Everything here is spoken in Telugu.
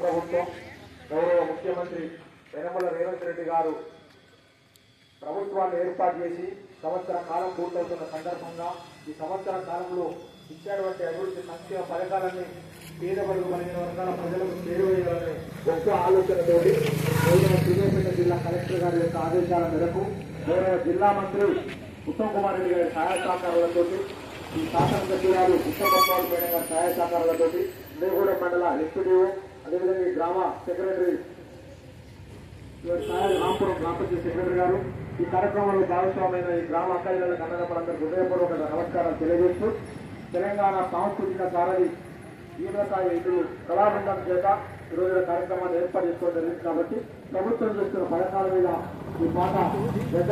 ప్రభుత్వం గౌరవ ముఖ్యమంత్రి యనమల రేవంత్ రెడ్డి గారు ప్రభుత్వాన్ని ఏర్పాటు చేసి సంవత్సర కాలం పూర్తవుతున్న సందర్భంగా ఈ సంవత్సర కాలంలో ఇచ్చినటువంటి అభివృద్ధి సంక్షేమ పథకాలన్నీ పేద బడుగు కలిగిన వర్గాల ప్రజలకు చేరువేయాలని గొప్ప ఆలోచనతోటి గౌరవ సూర్యాపేట జిల్లా కలెక్టర్ గారి యొక్క ఆదేశాల మేరకు గౌరవ జిల్లా మంత్రి ఉత్తమ్ కుమార్ రెడ్డి గారి సహాయ సహకారాలతో ఈ శాసనసభ్యురాలు ఉత్తమపాల్ మేడం గారి సహాయ సహకారాలతో ఉదయగూడెం మండల ఎస్పీడీఓ అదేవిధంగా ఈ గ్రామ సెక్రటరీ రాంపురం గ్రామ పంచాయతీ సెక్రటరీ గారు ఈ కార్యక్రమంలో భాగస్వామైన ఈ గ్రామ అక్కయ్యల కన్నడపరందరూ హృదయపూర్వక నమస్కారాలు తెలియజేస్తూ తెలంగాణ సాంస్కృతిక సారథి ఈనకాయ ఇల్లు కళాబృందం చేత ఈ రోజున కార్యక్రమాన్ని ఏర్పాటు చేసుకోవడం జరిగింది కాబట్టి ప్రభుత్వం చేస్తున్న పథకాల మీద ఈ పాట పెద్ద